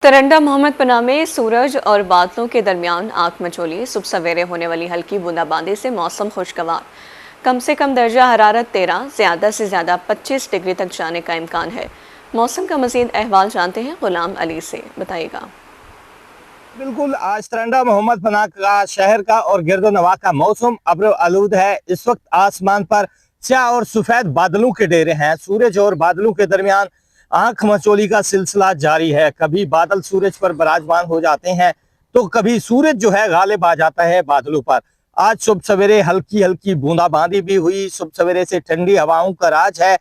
सरंडा मोहम्मद पनाह में सूरज और बादलों के दरमियान आंख मचोली। सुबह सवेरे होने वाली हल्की बूंदाबांदी से मौसम खुशगवार। कम से कम दर्जा हरारत 13, ज़्यादा से ज़्यादा 25 डिग्री तक जाने का इम्कान है। मौसम का मज़ीद अहवाल जानते हैं गुलाम अली से, बताइएगा। बिल्कुल, आज सरंडा मोहम्मद पनाह का शहर का और गिरदोनवा का मौसम अब्र आलूद है। इस वक्त आसमान पर स्याह और सफेद बादलों के डेरे हैं। सूरज और बादलों के दरमियान आंख मचोली का सिलसिला जारी है। कभी बादल सूरज पर विराजमान हो जाते हैं तो कभी सूरज जो है गालिब आ जाता है बादलों पर। आज सुबह सवेरे हल्की हल्की बूंदाबांदी भी हुई। सुबह सवेरे से ठंडी हवाओं का राज है।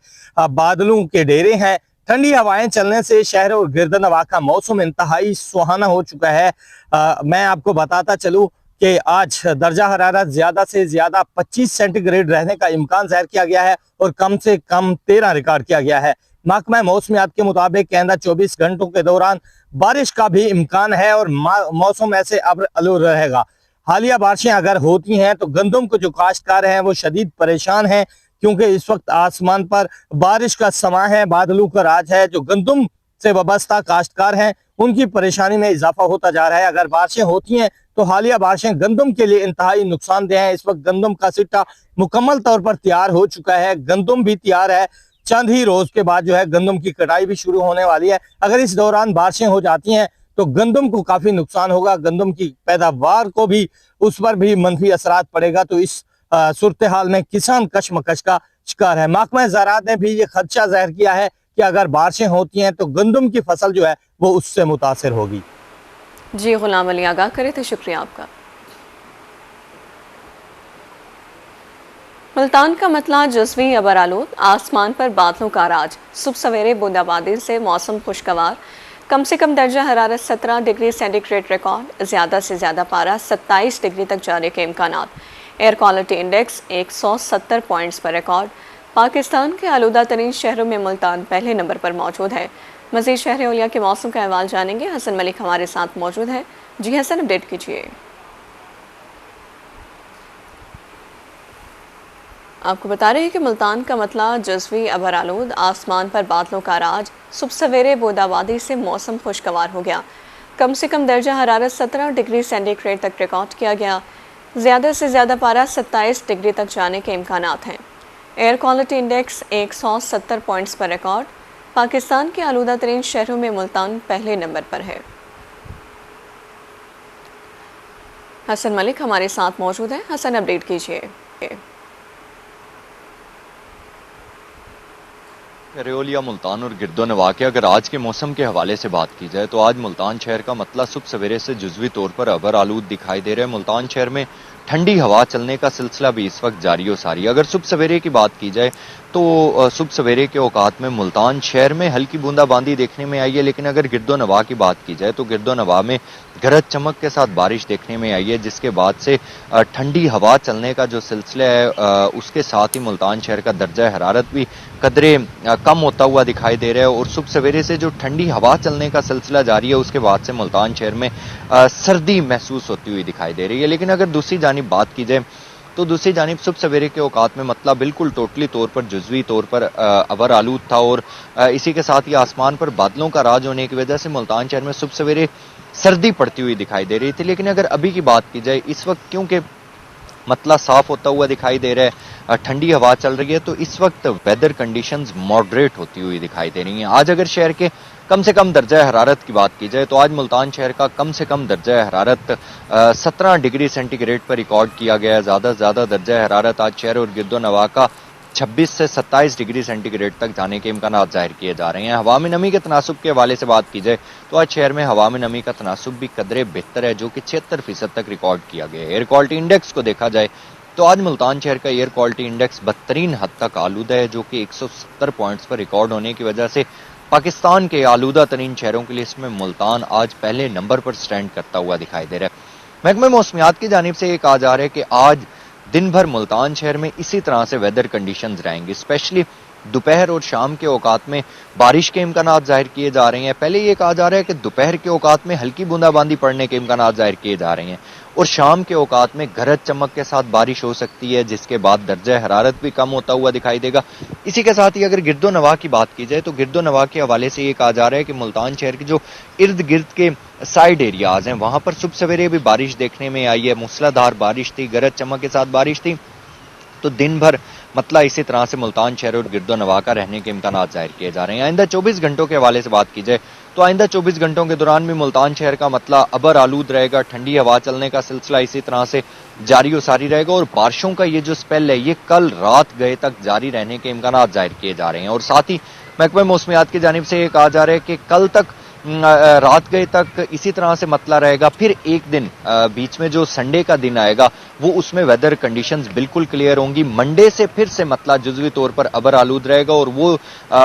बादलों के डेरे हैं। ठंडी हवाएं चलने से शहर और गिरदनवा का मौसम इंतहाई सुहाना हो चुका है। मैं आपको बताता चलूं कि आज दर्जा हरारत ज्यादा से ज्यादा 25 सेंटीग्रेड रहने का इम्कान जाहिर किया गया है और कम से कम 13 रिकॉर्ड किया गया है। महकमा मौसमियात के मुताबिक आइंदा 24 घंटों के दौरान बारिश का भी इम्कान है और मौसम ऐसे अब्र आलूद रहेगा। हालिया बारिशें अगर होती हैं तो गंदम को जो काश्तकार हैं वो शदीद परेशान हैं, क्योंकि इस वक्त आसमान पर बारिश का समा है, बादलों का राज है। जो गंदम से वाबस्ता काश्तकार हैं उनकी परेशानी में इजाफा होता जा रहा है। अगर बारिशें होती हैं तो हालिया बारिशें गंदम के लिए इंतहाई नुकसानदेह हैं। इस वक्त गंदम का सिट्टा मुकम्मल तौर पर तैयार हो चुका है, गंदम भी तैयार है। चंद ही रोज के बाद जो है गंदम की कटाई भी शुरू होने वाली है। अगर इस दौरान बारिशें हो जाती हैं तो गंदम को काफी नुकसान होगा, गंदम की पैदावार को भी उस पर भी मनफी असरात पड़ेगा। तो इस सूरत हाल में किसान कशमकश का शिकार है। महकमा ज़राअत ने भी ये खदशा जाहिर किया है कि अगर बारिशें होती हैं तो गंदम की फसल जो है वो उससे मुतासिर होगी। जी, गुलाम अली आगाह करे थे, शुक्रिया आपका। मुल्तान का मतला जज़वी अबर आलूद, आसमान पर बादलों का राज। सुबह सवेरे बूंदाबांदी से मौसम खुशगवार। कम से कम दर्जा हरारत 17 डिग्री सेंटीग्रेड रिकॉर्ड, ज़्यादा से ज़्यादा पारा 27 डिग्री तक जाने के इम्कानात। एयर क्वालिटी इंडेक्स 170 पॉइंट्स पर रिकॉर्ड। पाकिस्तान के आलूदा तरीन शहरों में मुल्तान पहले नंबर पर मौजूद है। मज़ीद शहर औलिया के मौसम का अहवाल जानेंगे। हसन मलिक हमारे साथ मौजूद है। जी हसन, अपडेट कीजिए। आपको बता रहे हैं कि मुल्तान का मतला जज़वी अबर आलूद, आसमान पर बादलों का राज। सुबह सवेरे बूंदाबांदी से मौसम खुशगवार हो गया। कम से कम दर्जा हरारत 17 डिग्री सेंटीग्रेड तक रिकॉर्ड किया गया। ज़्यादा से ज़्यादा पारा 27 डिग्री तक जाने के इम्कानात हैं। एयर क्वालिटी इंडेक्स 170 पॉइंट्स पर रिकॉर्ड। पाकिस्तान के आलूदा तरीन शहरों में मुल्तान पहले नंबर पर है। हसन मलिक हमारे साथ मौजूद है। हसन, अपडेट कीजिए। रेओलिया, मुल्तान और गिरदोनवा के अगर आज के मौसम के हवाले से बात की जाए तो आज मुल्तान शहर का मतला सुबह सवेरे से जुज़वी तौर पर अबर आलूद दिखाई दे रहा है। मुल्तान शहर में ठंडी हवा चलने का सिलसिला भी इस वक्त जारी सारी। अगर सुबह सवेरे की बात की जाए तो सुबह सवेरे के औकात में मुल्तान शहर में हल्की बूंदाबांदी देखने में आई है, लेकिन अगर गिरदोनवा की बात की जाए तो गिरदोनवा में गरज चमक के साथ बारिश देखने में आई है, जिसके बाद से ठंडी हवा चलने का जो सिलसिला है उसके साथ ही मुल्तान शहर का दर्जा हरारत भी कदरे कम होता हुआ दिखाई दे रहा है। और सुबह सवेरे से जो ठंडी हवा चलने का सिलसिला जारी है उसके बाद से मुल्तान शहर में सर्दी महसूस होती हुई दिखाई दे रही है। लेकिन अगर दूसरी जानिब बात की जाए तो दूसरी जानिब सुबह सवेरे के औकात में मतला बिल्कुल टोटली तौर पर जुज़वी तौर पर अबर आलूद था और इसी के साथ ही आसमान पर बादलों का राज होने की वजह से मुल्तान शहर में सुबह सवेरे सर्दी पड़ती हुई दिखाई दे रही थी। लेकिन अगर अभी की बात की जाए, इस वक्त क्योंकि मतला साफ होता हुआ दिखाई दे रहा है, ठंडी हवा चल रही है, तो इस वक्त वेदर कंडीशंस मॉडरेट होती हुई दिखाई दे रही हैं। आज अगर शहर के कम से कम दर्जा हरारत की बात की जाए तो आज मुल्तान शहर का कम से कम दर्जा हरारत 17 डिग्री सेंटीग्रेड पर रिकॉर्ड किया गया है। ज़्यादा से ज़्यादा दर्जा हरारत आज शहर और गिरदोनवा का 26 से 27 डिग्री सेंटीग्रेड तक जाने के इम्कान जाहिर किए जा रहे हैं। हवा में नमी के तनासुब के हवाले से बात की जाए तो आज शहर में हवा में नमी का तनासुब भी कदरे बेहतर है, जो कि 76% तक रिकॉर्ड किया गया है। एयर क्वालिटी इंडेक्स को देखा जाए तो आज मुल्तान शहर का एयर क्वालिटी इंडेक्स बदतरीन हद तक आलूदा है, जो कि 170 पॉइंट्स पर रिकॉर्ड होने की वजह से पाकिस्तान के आलूदा तरीन शहरों के लिए इसमें मुल्तान आज पहले नंबर पर स्टैंड करता हुआ दिखाई दे रहा है। महकमा मौसमियात की जानिब से ये कहा जा रहा है कि आज दिन भर मुल्तान शहर में इसी तरह से वेदर कंडीशंस रहेंगी। स्पेशली दोपहर और शाम के औकात में बारिश के इम्कानात जाहिर किए जा रहे हैं। पहले ये कहा जा रहा है कि दोपहर के औकात में हल्की बूंदाबांदी पड़ने के इम्कानात जाहिर किए जा रहे हैं और शाम के औकात में गरज चमक के साथ बारिश हो सकती है, जिसके बाद दर्जा हरारत भी कम होता हुआ दिखाई देगा। इसी के साथ ही अगर गिरदो नवा की बात की जाए तो गिरदो नवा के हवाले से ये कहा जा रहा है कि मुल्तान शहर के जो इर्द गिर्द के साइड एरियाज हैं वहां पर सुबह सवेरे भी बारिश देखने में आई है। मूसलाधार बारिश थी, गरज चमक के साथ बारिश थी, तो दिन भर मतला इसी तरह से मुल्तान शहर और गिरदो नवा का रहने के इम्कानात जाहिर किए जा रहे हैं। आइंदा 24 घंटों के हवाले से बात की जाए तो आइंदा 24 घंटों के दौरान भी मुल्तान शहर का मतला अबर आलूद रहेगा, ठंडी हवा चलने का सिलसिला इसी तरह से जारी और सारी रहेगा और बारिशों का ये जो स्पेल है ये कल रात गए तक जारी रहने के इम्कानात जाहिर किए जा रहे हैं। और साथ ही महकमा मौसमियात की जानिब से ये कहा जा रहा है कि कल तक रात गए तक इसी तरह से मतला रहेगा। फिर एक दिन बीच में जो संडे का दिन आएगा वो उसमें वेदर कंडीशंस बिल्कुल क्लियर होंगी। मंडे से फिर से मतला जुजवी तौर पर अबर आलूद रहेगा और वो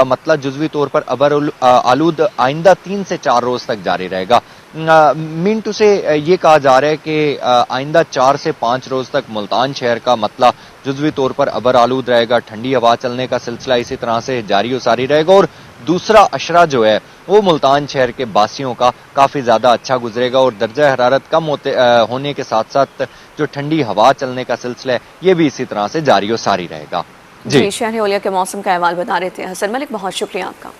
मतला जुजवी तौर पर अबर आलूद आइंदा 3 से 4 रोज तक जारी रहेगा। मीन टू से ये कहा जा रहा है कि आइंदा 4 से 5 रोज तक मुल्तान शहर का मतला जुजवी तौर पर अबर आलूद रहेगा, ठंडी हवा चलने का सिलसिला इसी तरह से जारी और सारी रहेगा और दूसरा अशरा जो है वो मुल्तान शहर के बासियों का काफी ज्यादा अच्छा गुजरेगा और दर्जा हरारत कम होने के साथ साथ जो ठंडी हवा चलने का सिलसिला है ये भी इसी तरह से जारी और सारी रहेगा। जी शहर ओलिया के मौसम का अहवाल बता रहे थे हसन मलिक, बहुत शुक्रिया आपका।